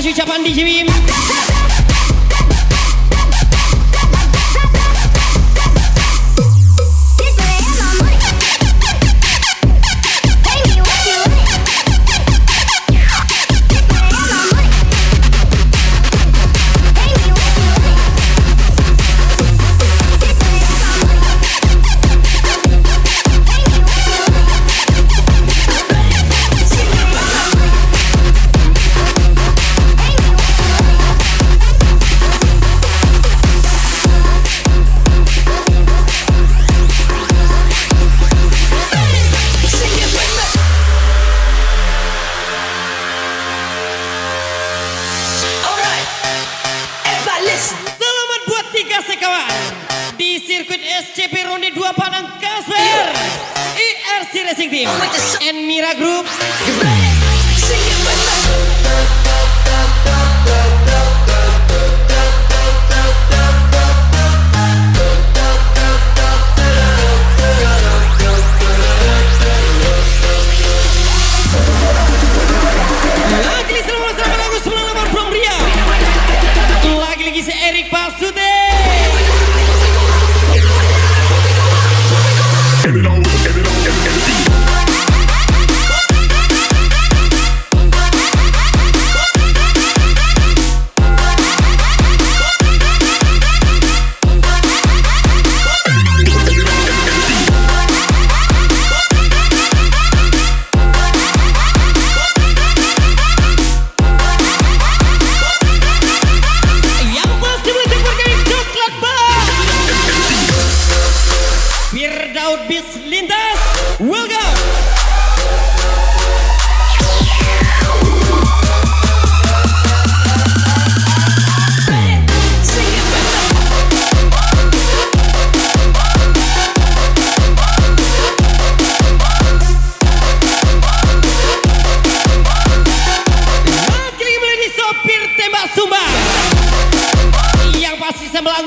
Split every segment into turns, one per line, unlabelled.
ucapan DJ Wim. Di sirkuit SCP Ronde 2 Padang Kasper, IRC Racing Team and Mira Group. Lagi selama lagu 98 from Riau. Lagi si Erik Pasude.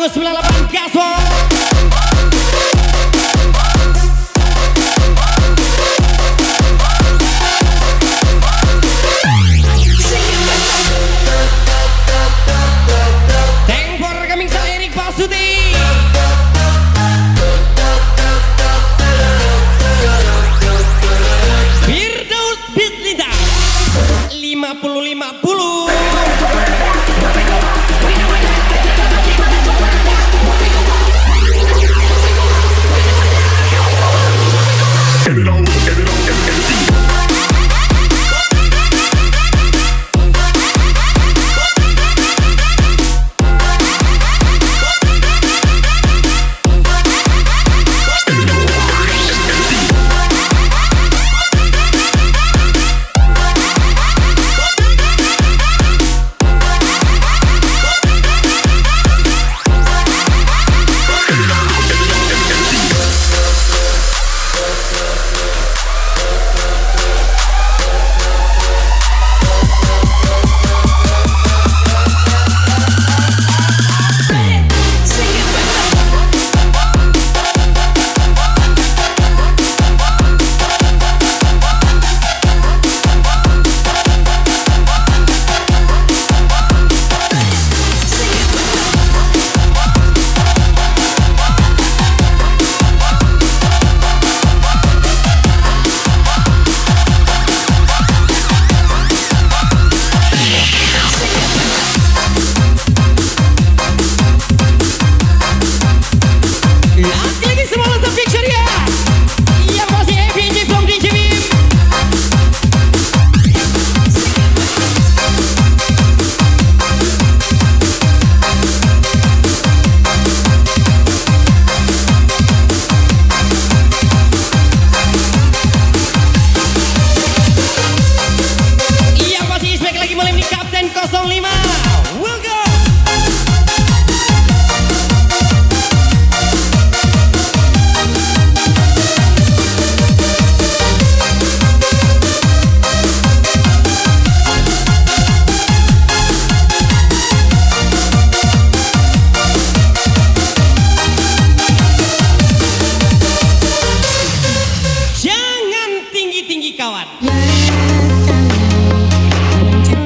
Aldo 98 Gaswal. Thank for coming sa Erik Basuti. Firdaus Bislinda 50-50.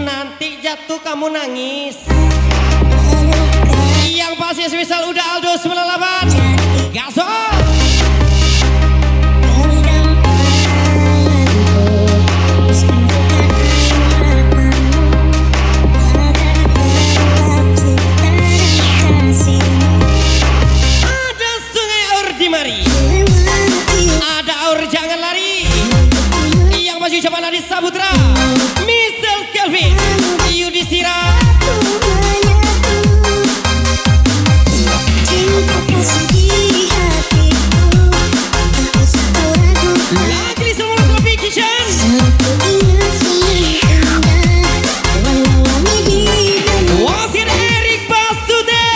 Nanti jatuh kamu nangis. Yang pasti spesial udah Aldo 98 Gasol. Ada sungai aur di mari, ada aur jangan lari. Yang masih coba lari Saputra, Mr. Kelvin Yudhistira. Lagi semua lebih kitchen. Wasir Erik Basuti.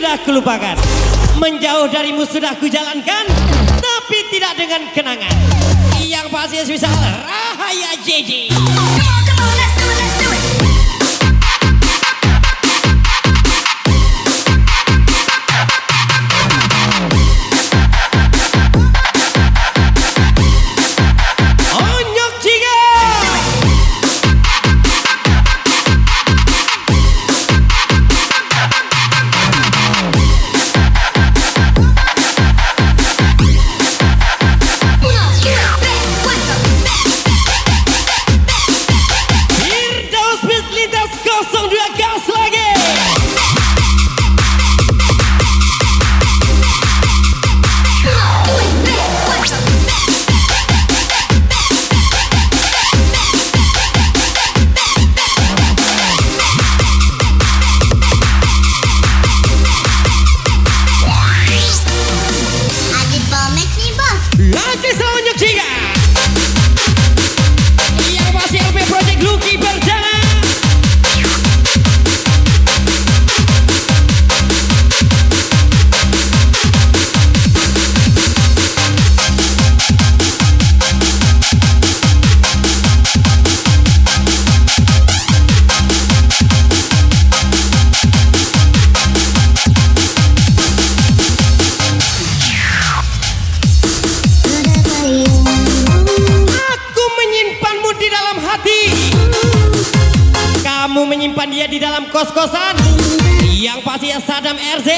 Aku lupakan, menjauh darimu sudah kujalankan, tapi tidak dengan kenangan. Yang pasti spesial Rahaya JJ. bekerja di dalam kos-kosan, yang pasti ya Sadam RZ.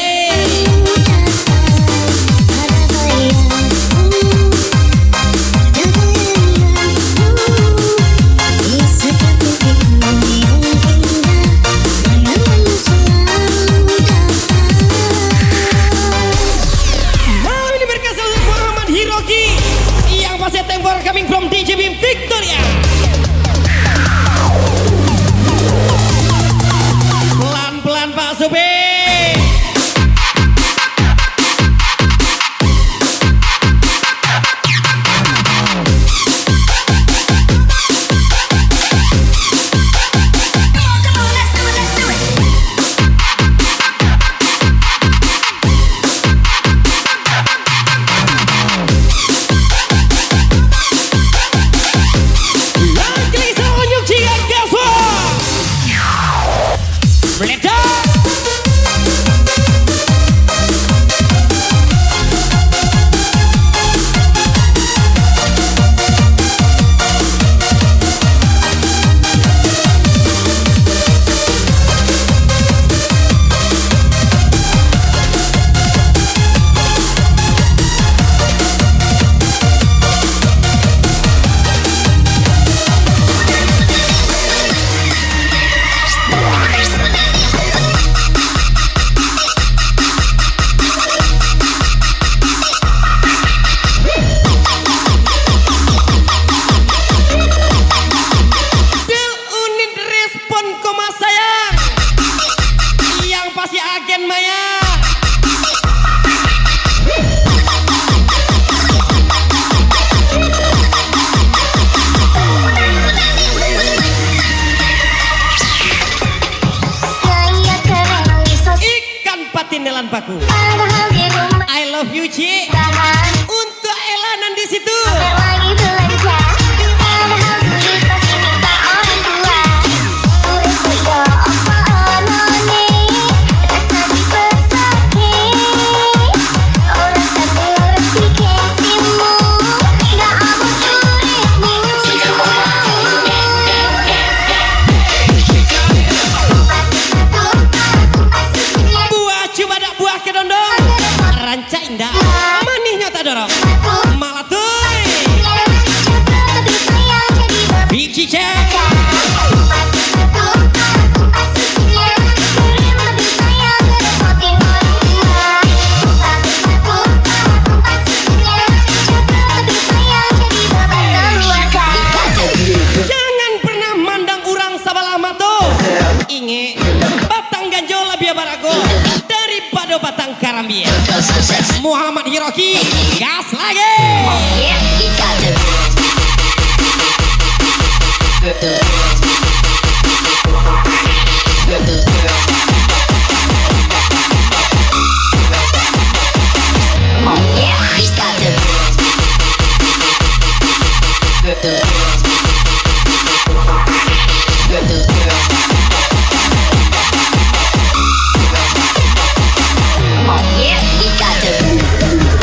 Tempor coming from DJ Bim Victoria. Pelan-pelan Pak Subi. Patinelan Paku. I love you Ci. Untuk Elanan di situ.
Lagi belanja. Padahal duit pasti minta orang tua. Urus bego apa onone. Asal dipesake. Orang satu replikasimu. Gak abot duitmu.
Buah kedondong ranca indah manihnya tak dorong malah tuh biji cek jangan pernah mandang orang sabalah mato inge batang ganjol lebih barago daripada batang karambia. Muhammad Hiroki gas lagi.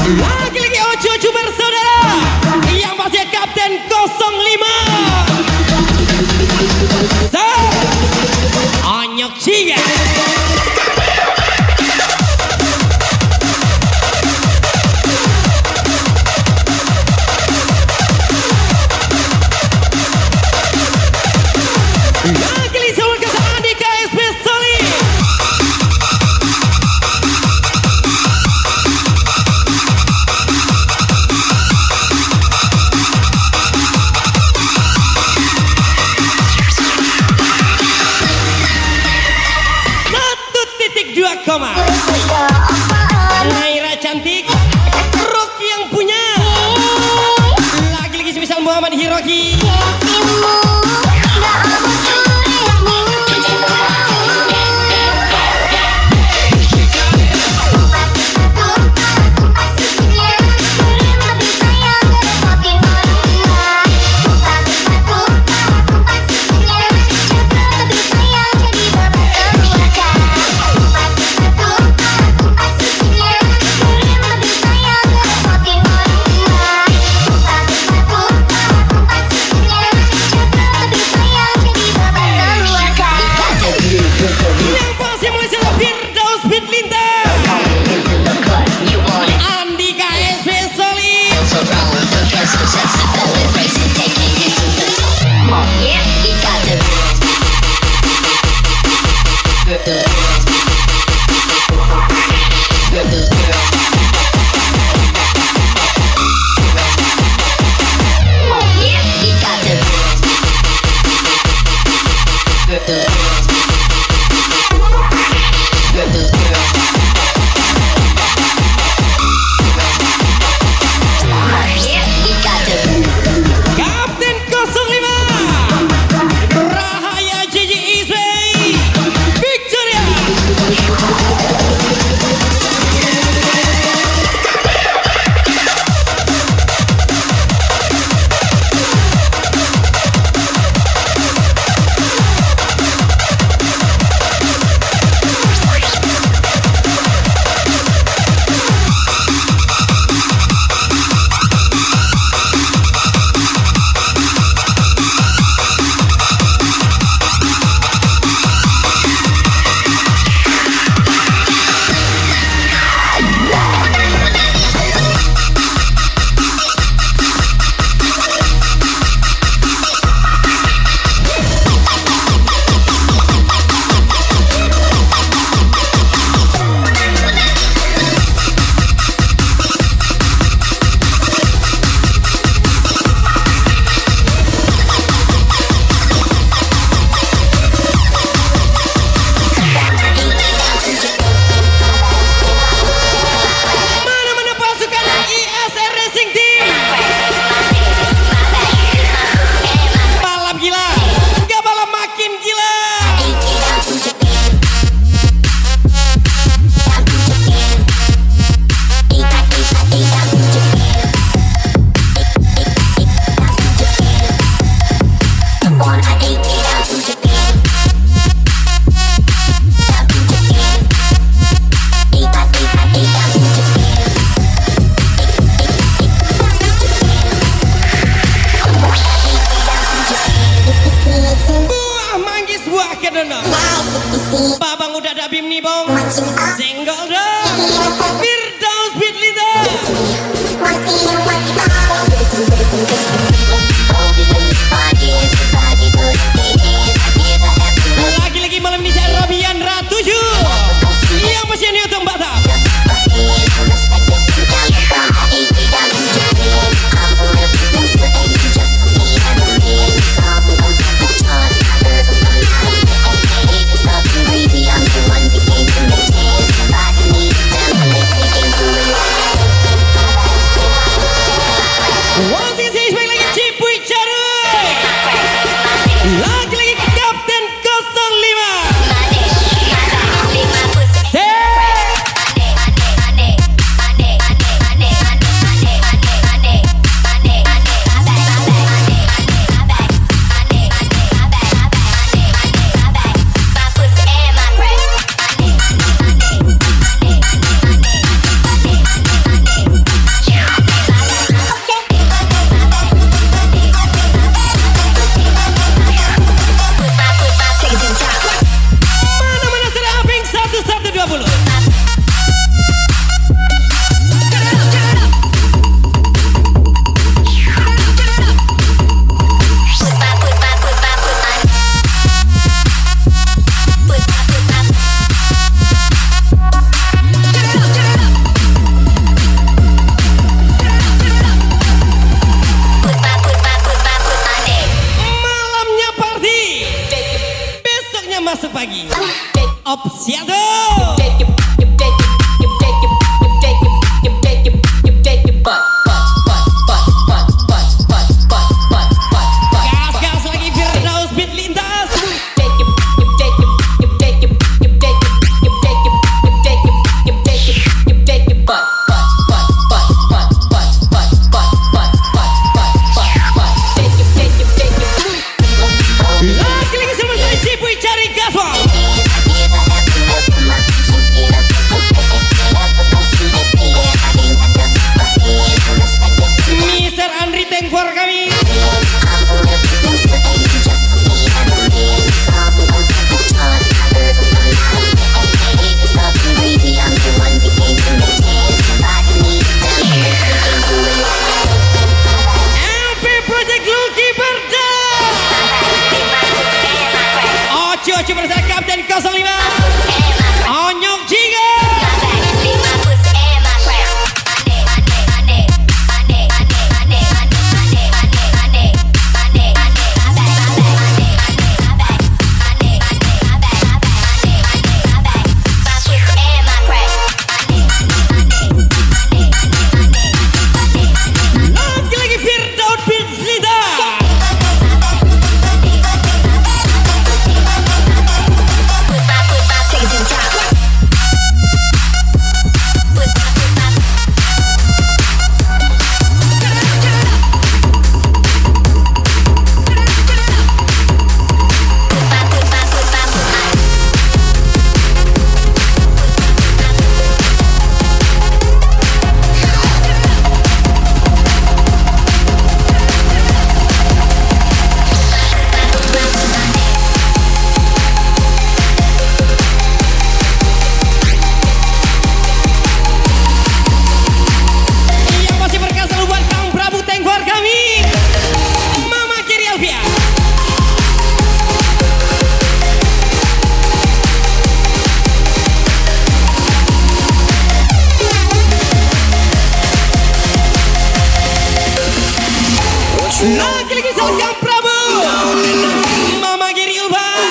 Lagi-lagi ojo-ojo bersaudara yang pasti Kapten 05 Anyok Ciga. Lagi-lagi seorang kesalahan di KSP Soli. Naira cantik, Rocky yang punya. Lagi-lagi semisal Muhammad Hiroki. Bong, Senggol dong, Firdaus Bitlinda. Lagi-lagi malam ini saya Robian Ratuju yang masih ini untuk Mbak Tam. Wasit saya sebagai lagi Cipuy Caruy. Lagi-lagi Kapten 05 Onyok Jiga. Lagi-lagi Firdaus Bitlinda. Lagi-lagi Salkam Prabu Mama Giri Ulban.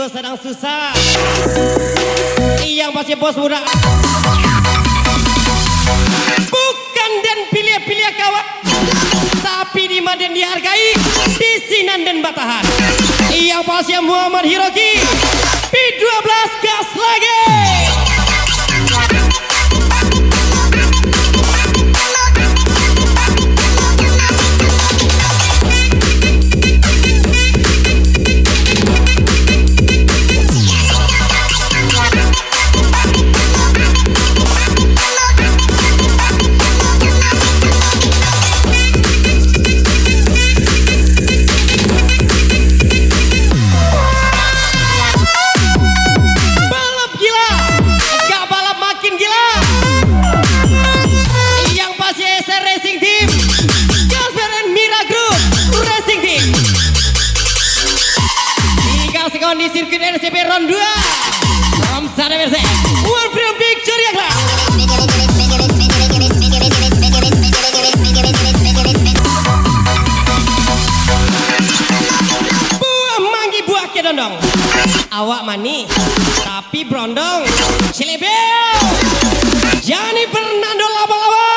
bos sedang susah. Yang pasti bos muda. Bukan dan pilih-pilih kawan, tapi di Maden dihargai, di Sinan dan Batahan. Yang pasti Muhammad Hiroki, P12 gas lagi. Di sirkuit RCP Round 2 from sana versi One Free Picture ya kelak. Buah manggi buah kedondong, awak mani tapi brondong, Cilebel Jani Fernando laba-laba.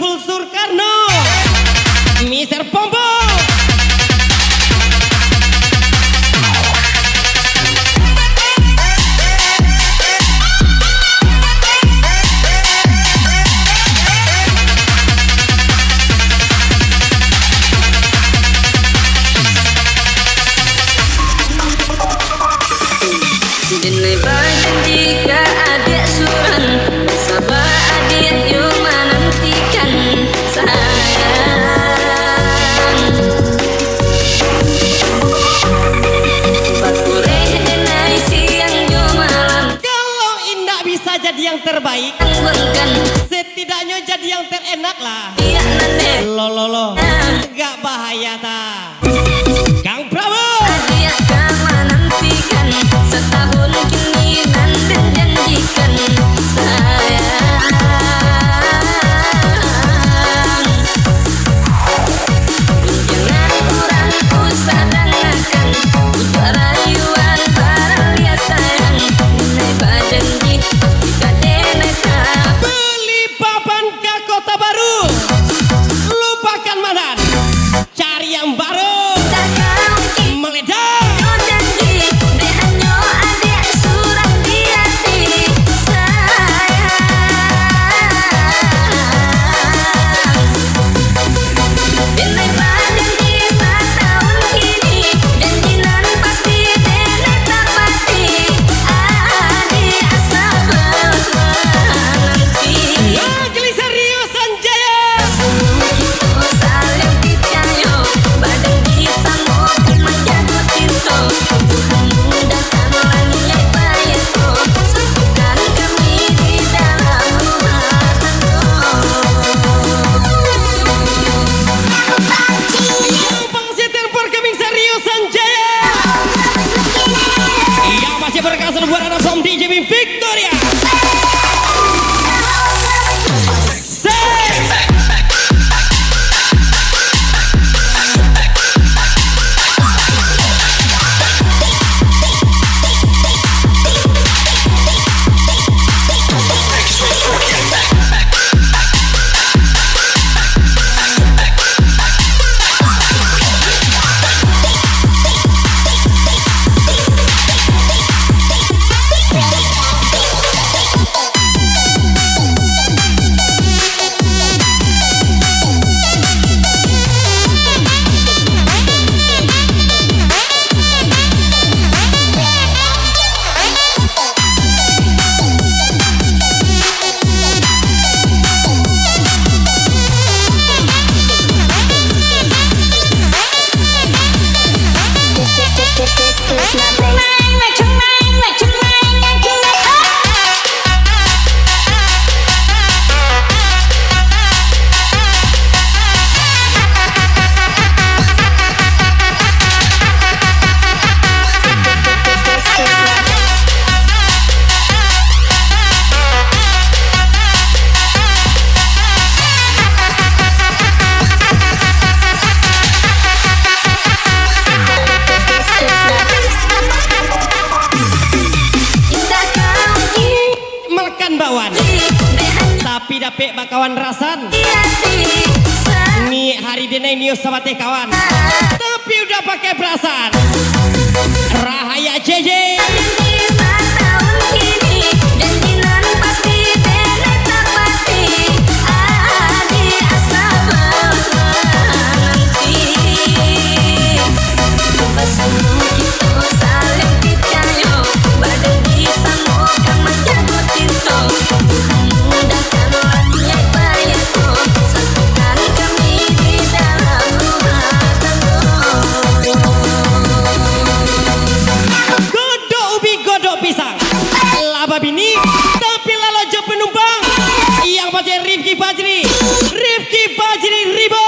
Full Surkarno, Mister Pompo.
Dinai berjanji ke adik suran, sabar adik yuk menantikan sayang. Bakuleh dinai siang yo malam.
Kalau indah bisa jadi yang terbaik,
Bukan
setidaknya jadi yang terenak lah.
iya nane
Lo, gak bahaya ta. Kang Prabu.
adik kan menantikan setahun kini dan janjikan sayang. Jangan kurang usah dengarkan perayuan barang dia sayang. Dinai berjanji jika denekap
Beli papan ke Kota Baru, lupakan Madan, cari yang baru. Meledak.
janji deh hanya adik surat di hati sayang.
kan bawan. Tapi dapet bakawan rasan. Ni hari denai nius sama teh kawan. Tapi udah pakai perasaan. Rahaya JJ. Bini tapi lalu jauh penumpang yang pasti Rifki Fajri Ribo.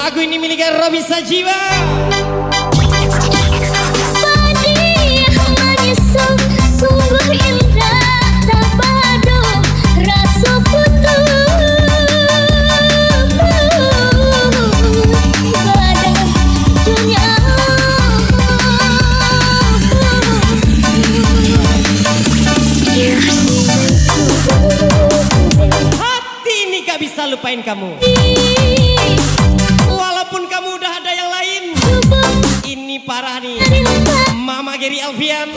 Lagu ini milik Robi Sajiwa. Hati ini gak bisa lupain kamu. Walaupun kamu udah ada yang lain. Ini parah nih. Mama Geri Alfian.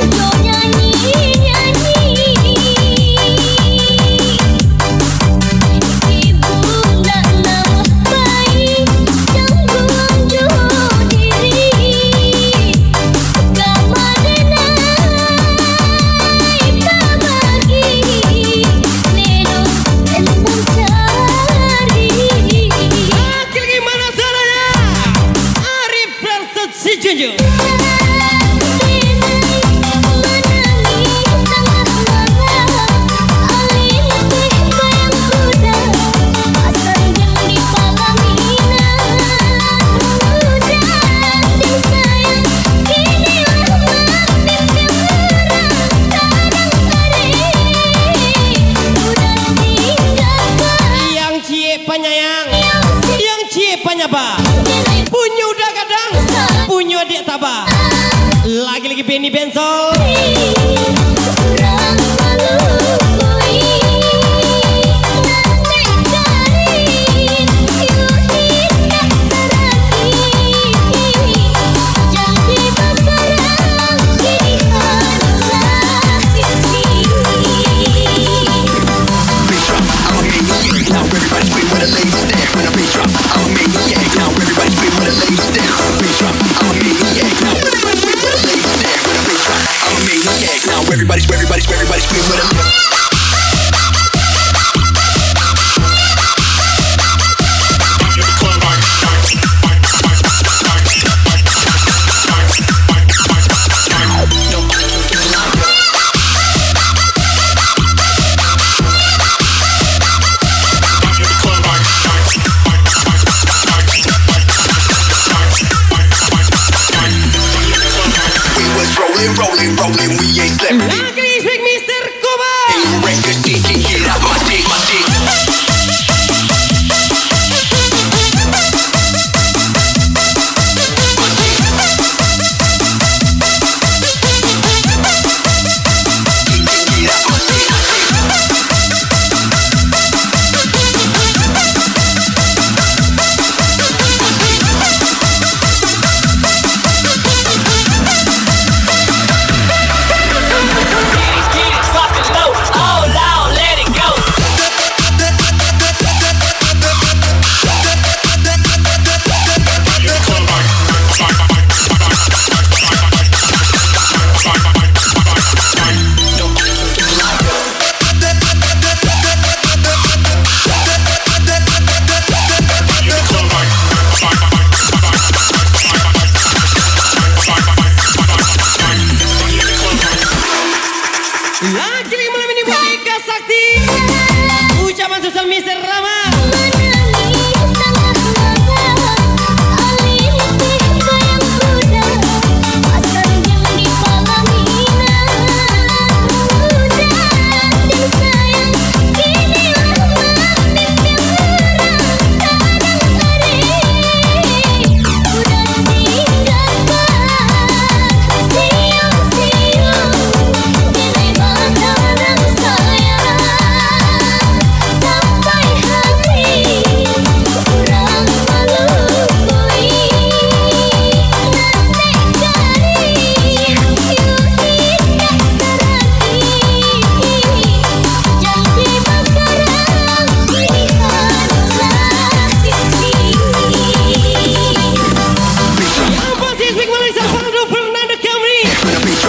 Punya udah kadang, punya adik tabah. Lagi-lagi Benny Bensol.
I'm a maniac.
Rama.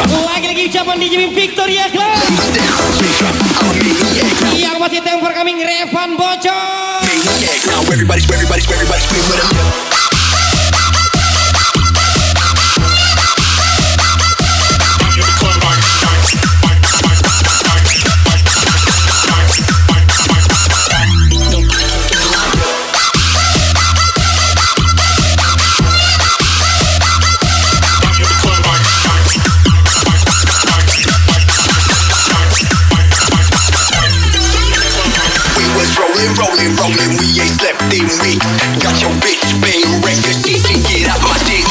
Lagi-lagi ucapan di Jimmy Victoria Club. Yang masih temper kami Revan Bocor.
Now everybody scream with them. Rolling, we ain't slept in weeks. Got your bitch paying records, she get out my dick,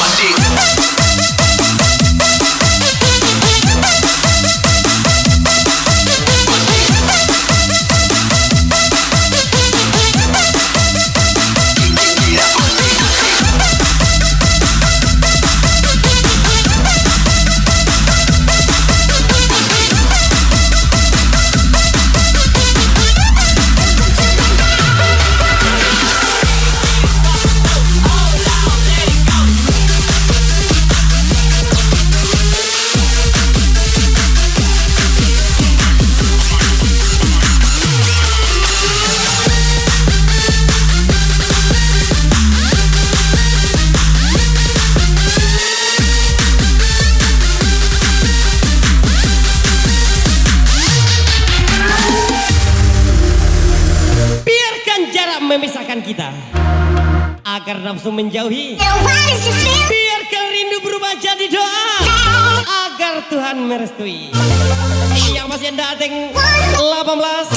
memisahkan kita agar nafsu menjauhi, biarkan rindu berubah jadi doa agar Tuhan merestui. Yang masih datang 18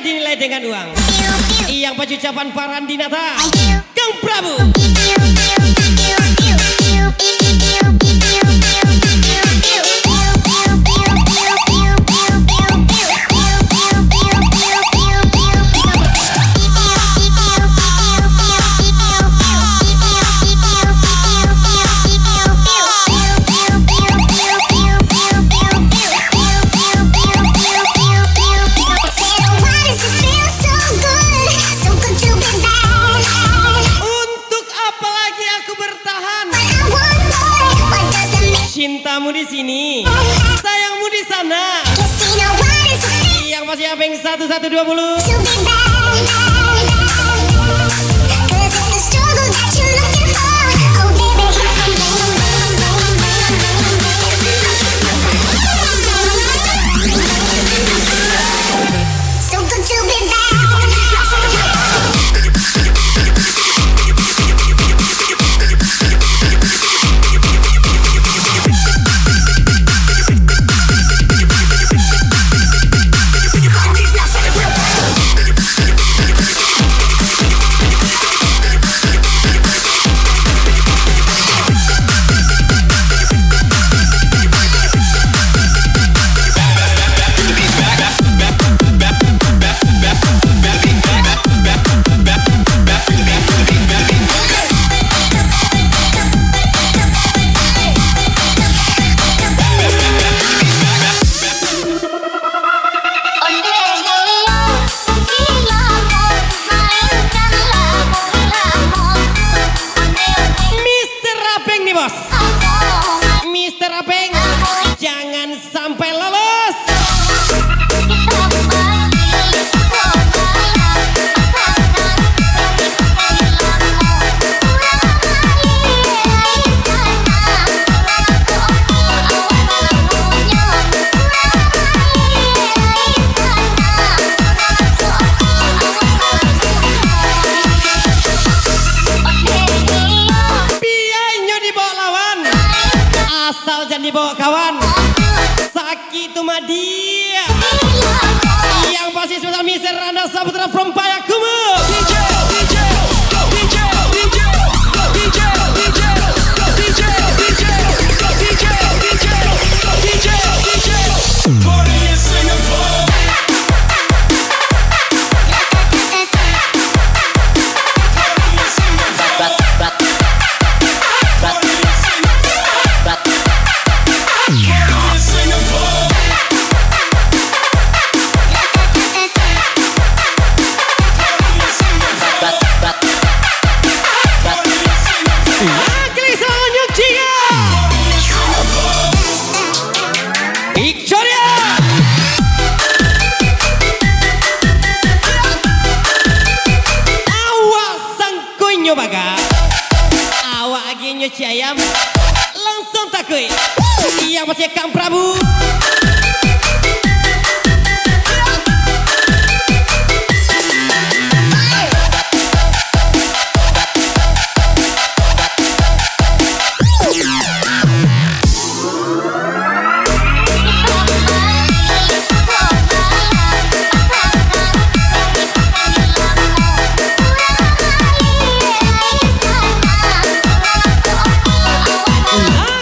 dinilai dengan uang. Yang pengucapan Parandinata Kang Prabu. Cintamu di sini, sayangmu di sana.
Guess you know what it's like
Yang pasti Apeng 1120.
to be bad. 'Cause it's the struggle that you're looking for. Oh baby, here come so good to be bad.
Mister Apeng nih bos. Mister Apeng, jangan sampai lolos. Piainya dibawa lawan, asal jangan dibawa kawan. Sakit itu mah dia. Yang pasti spesial Mister Randa Saputra from Payakumbuh. Lagi selanjutnya Victoria. Awak sangkuinyo baga, awak agenyo ciayam langsung takui. Yang pasti Kang Prabu.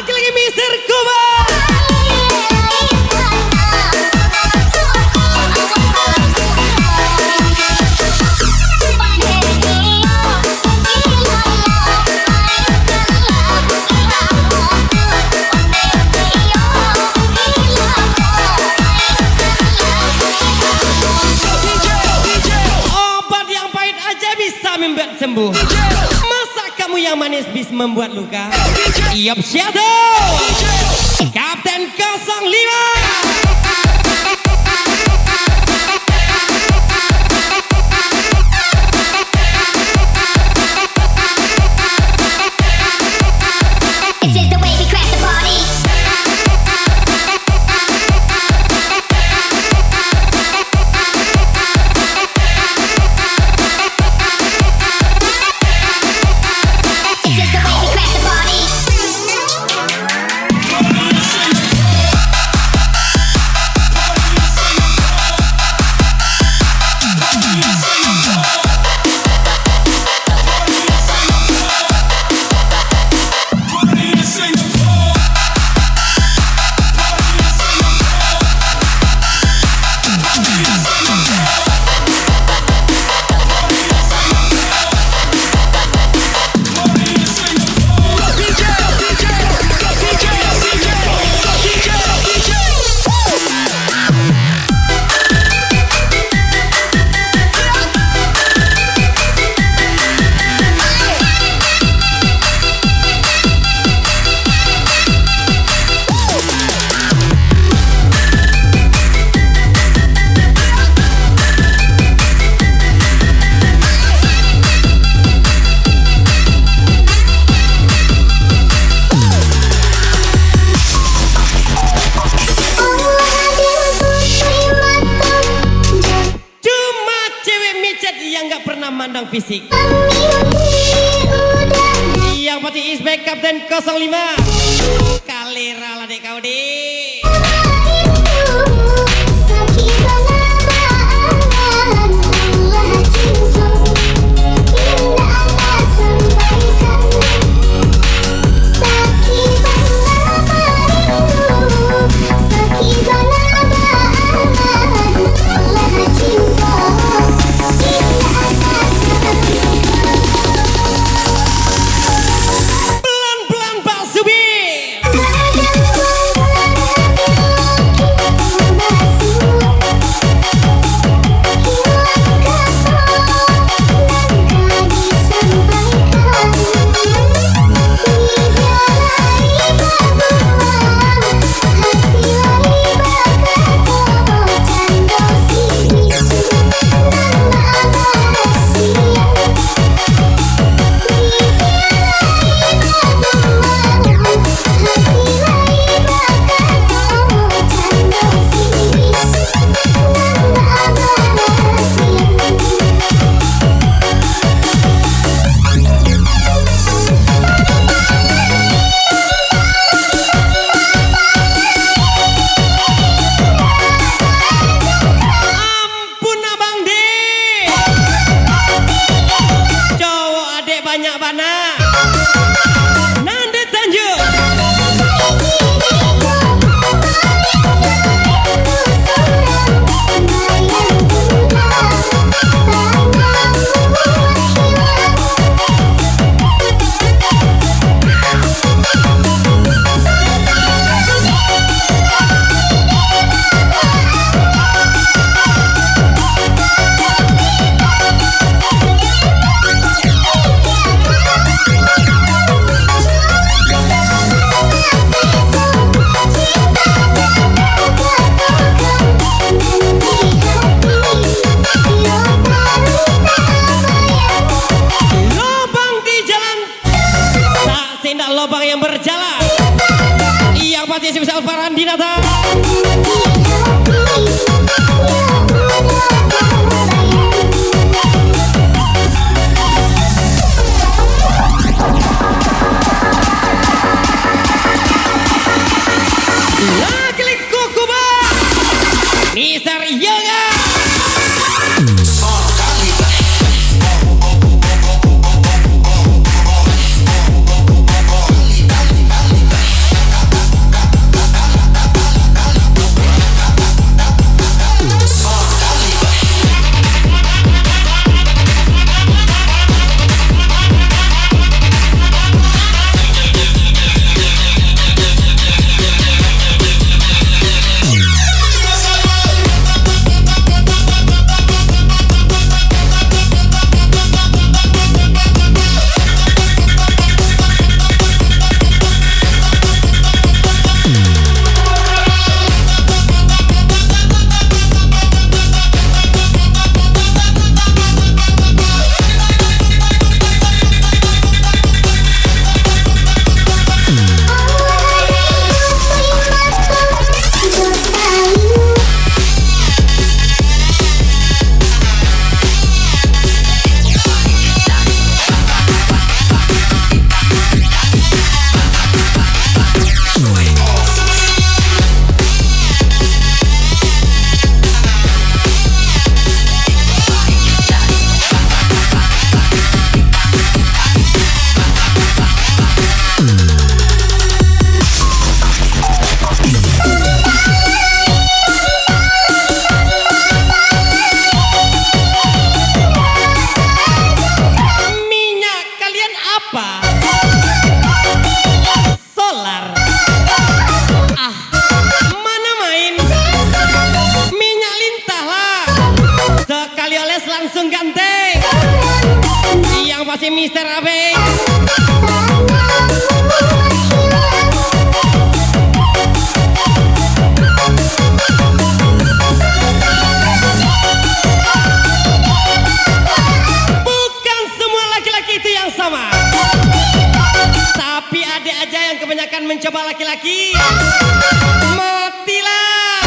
Lagi Mister Kuba. Obat yang pahit aja bisa membuat sembuh. Masa kamu yang manis bisa membuat luka? Yop Shadow, Kapten 05.
It's just the way we crack the party. It's just the way we crack the party.
memandang fisik. Yang pasti Isbek Kapten 05 Kalera lah dek kau dek. Pelan-pelan Pak Subir. Ampun abang dek. Cowok adek banyak bana. Nande Tanjung. Lobang di jalan tak tindak lobang yang berjalan. Yang pasti sebesar Farhan Dinata. Lagi Kukuba Nisar Yoga. Minyak kalian apa? Solar. Ah, mana main? Minyak lintah lah. Sekali oles langsung ganteng. Yang pasti Mister Abe. Bukan semua laki-laki itu yang sama. Tapi ada aja yang kebanyakan mencoba laki-laki. Matilah.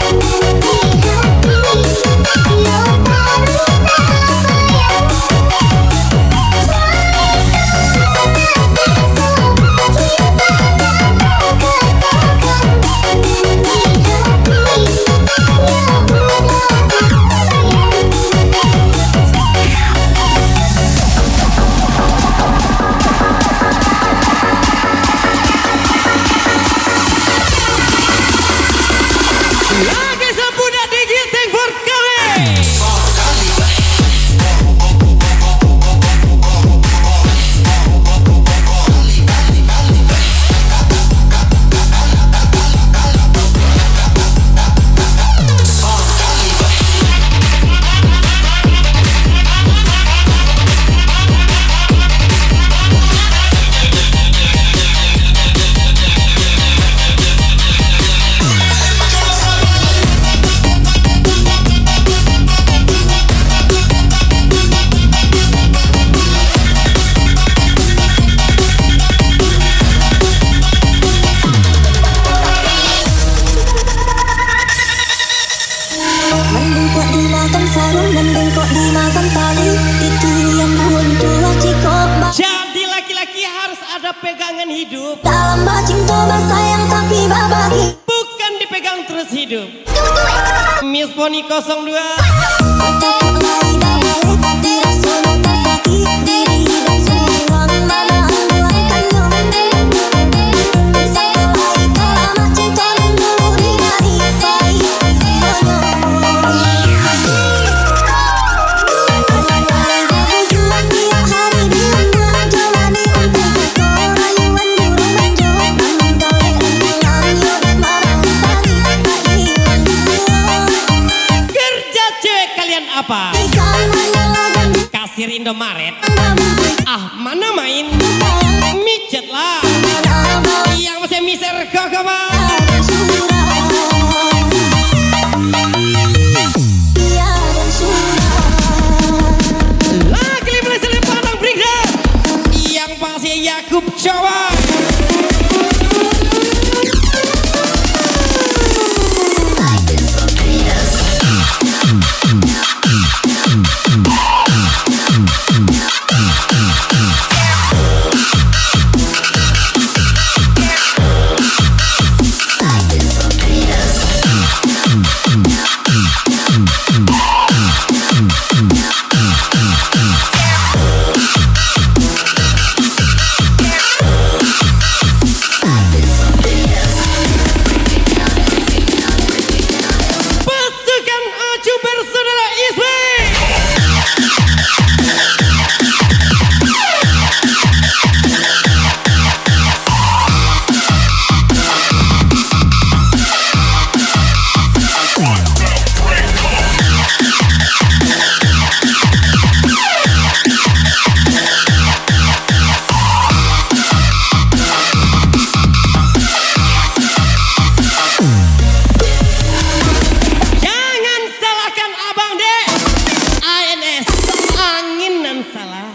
Cinta
pegangan hidup,
Dalam cinta bersayang tapi berbagi.
bukan dipegang terus hidup. Miss Pony 02. Kerja cewek kalian apa? Kasir Indomaret? Ah, mana main? Mijet lah. Yang masih miser kok apa? Lagi mulai selepatang breakdown. Yang pasti Yakub Jawa. Pasukan Acu bersaudara Iswi. Jangan salahkan Abang Dek. ANS angin dan salah.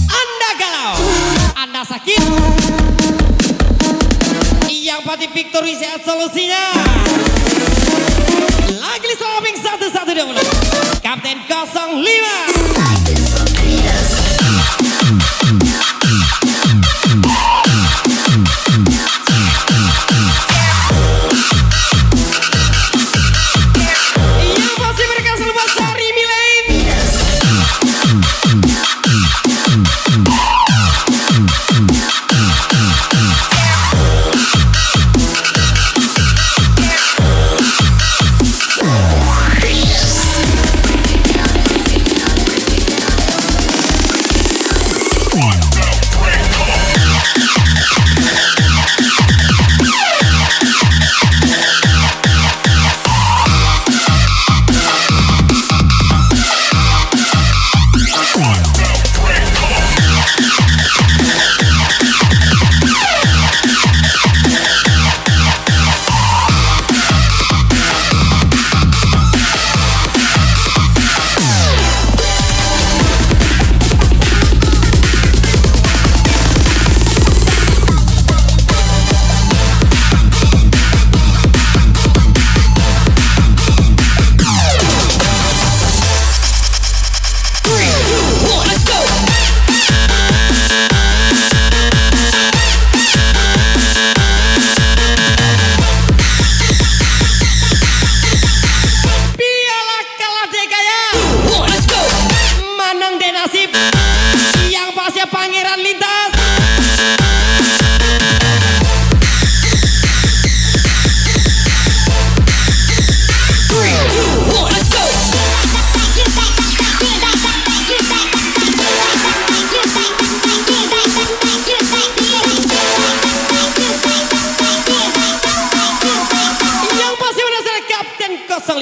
Anda galau, Anda sakit, yang pasti Victory sehat solusinya. Lagi swapping 1-1 Kapten 05. Yang pasti mereka selepas Sari Milen.
One,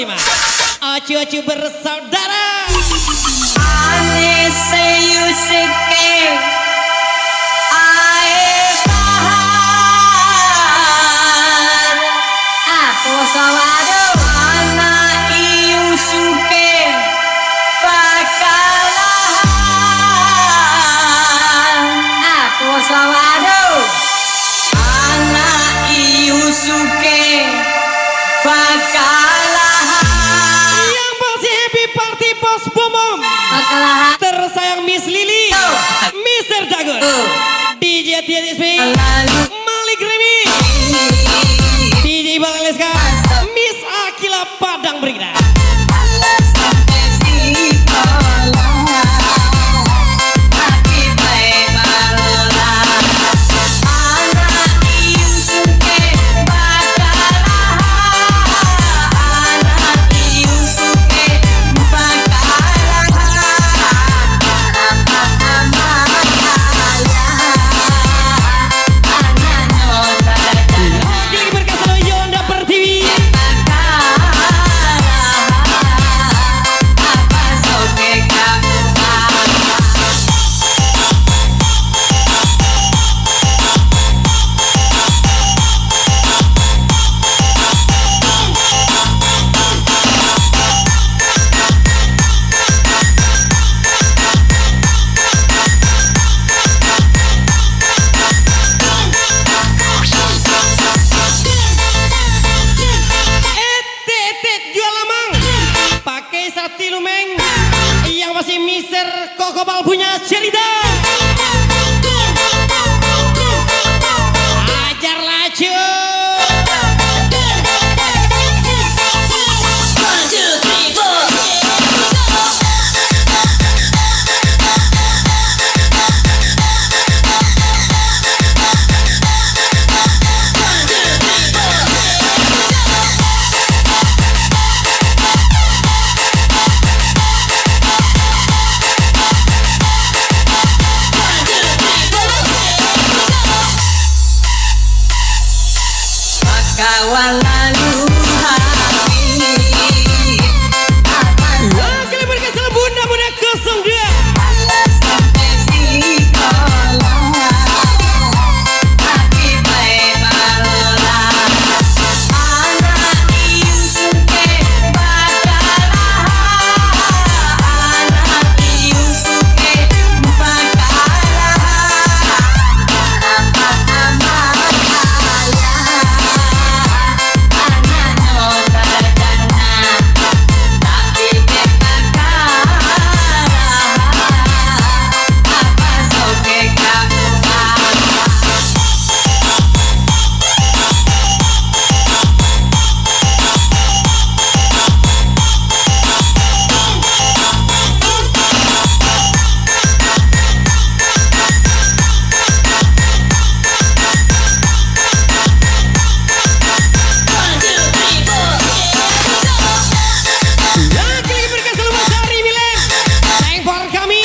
05. Ocu-ocu bersaudara.
Anise Yusuke Ae Bahar Aku sawado anak Yusuke Bakalahan Aku sawado anak Yusuke Bakalahan
Yang masih happy party bos bomom.
Bakalahan
Tersayang Miss Lily, Mr. Dagun, DJ TSP, Malik Remy, DJ Bangaleska, Miss Akila Padang Brigda. Lagi berkas lo Yonda Pertiwi. Jual lamang pakai sati lumeng yang masih Mister Kokobal punya cerita. Ajar laju.
Kawan lalu hari
Kali berkas lo bunda-bunda 02.
sampai di kolam hati baik balola anak Yusuke Bakalahan anak Yusuke Bakalahan apa nama
Kali berkas lo Mas Hari Milen. Thank for kami.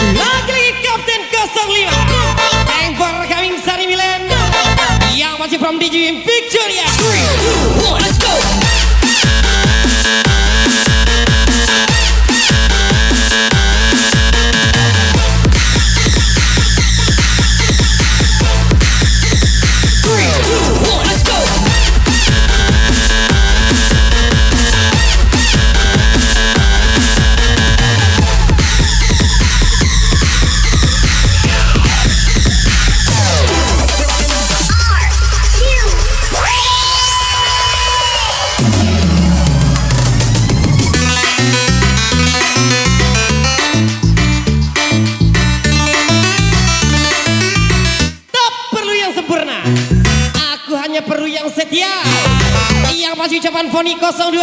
Lagi Kapten 05. Thank for coming Sari Milen. Yang masih from DJ Victoria. 3, 2, 1, let's go. setia yang pasti ucapan Foni 02.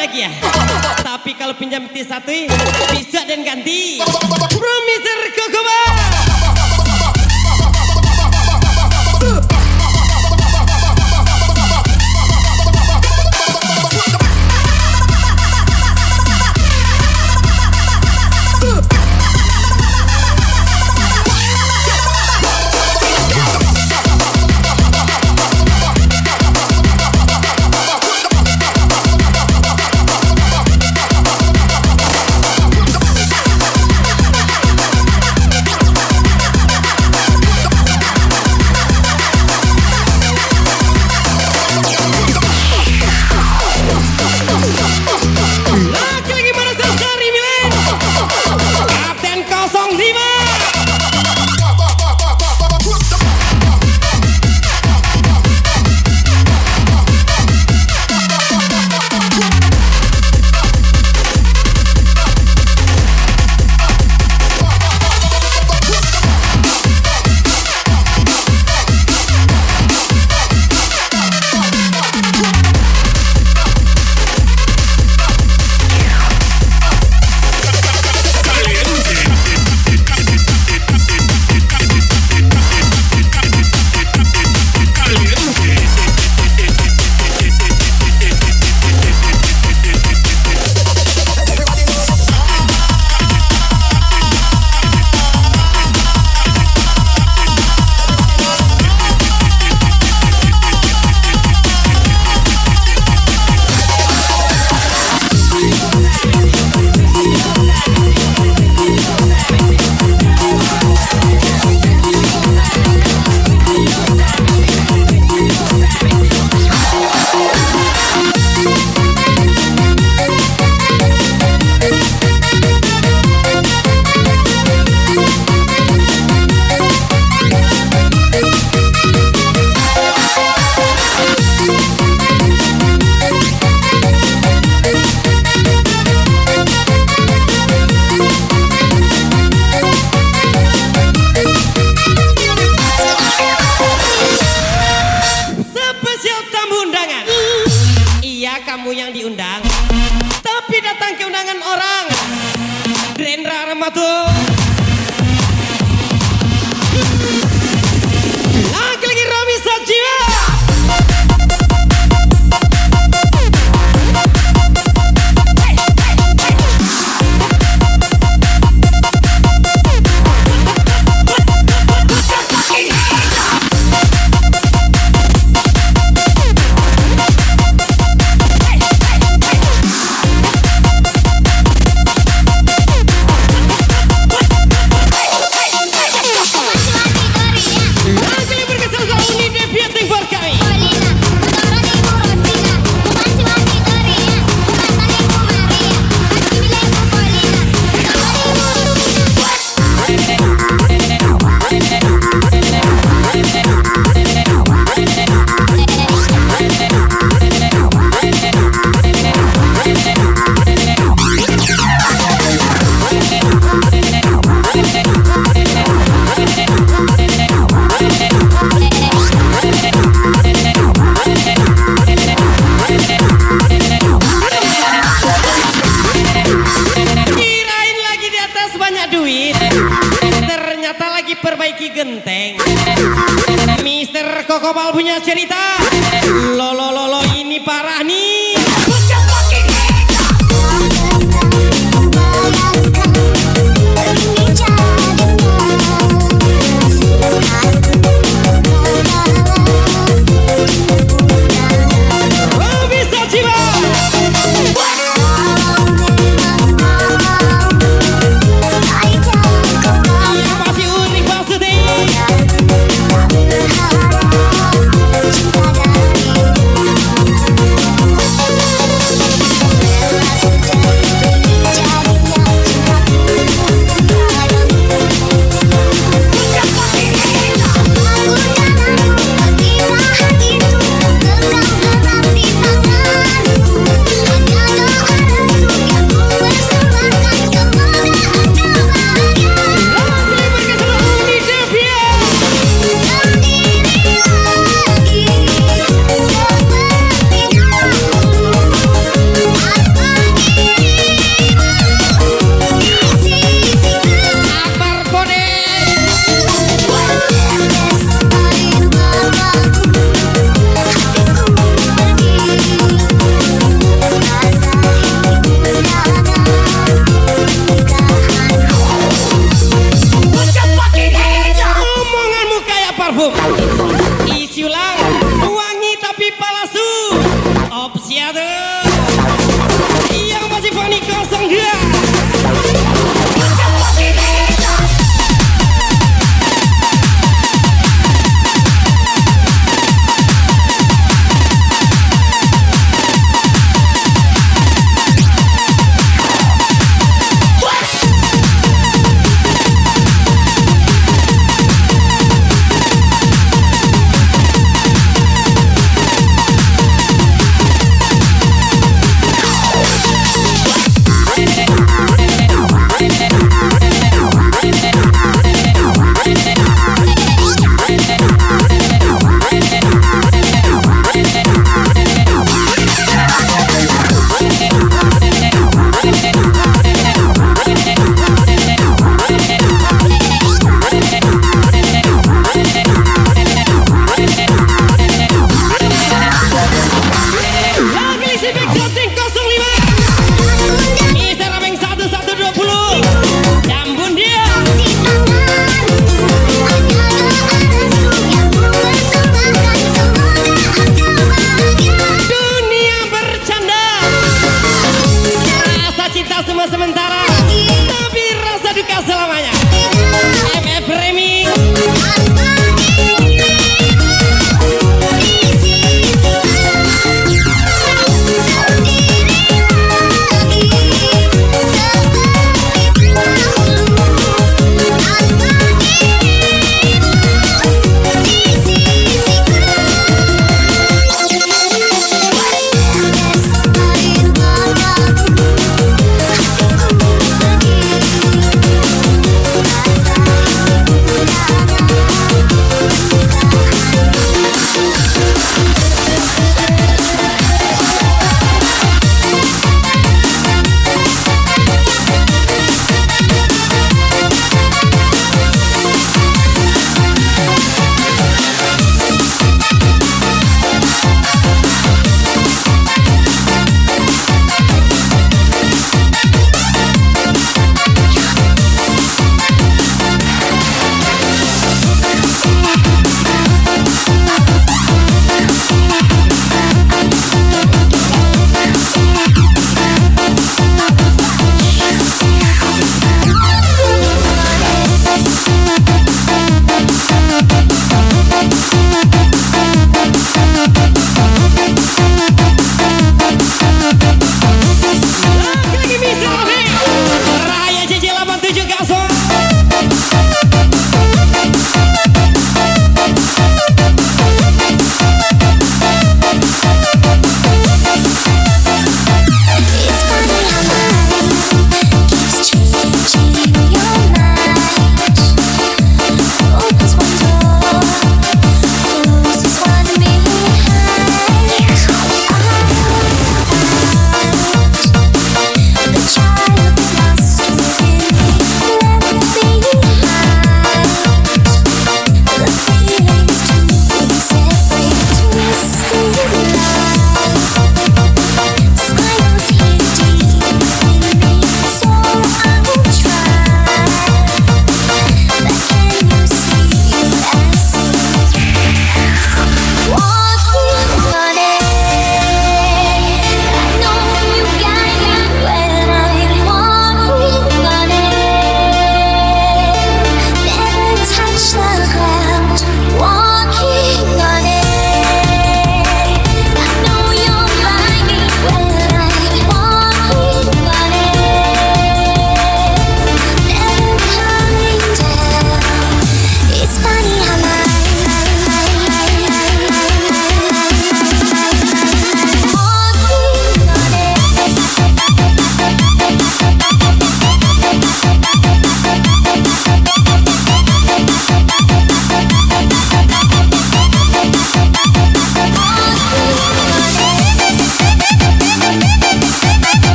lagi ya. Tapi kalau pinjam T1 bisa dan ganti. Promiser Kokoba. Lagi-lagi Marcel dari Milan. Kapten 05. Spesial tamu undangan. Iya, kamu yang diundang. Tapi datang ke undangan orang. Rendra Ramato. Lagi-lagi Romi Sajiwa. Perbaiki genteng. Mister Kokobal punya cerita. Lo ini parah nih. Romi Sajiwa. Masih unik maksudnya. satu.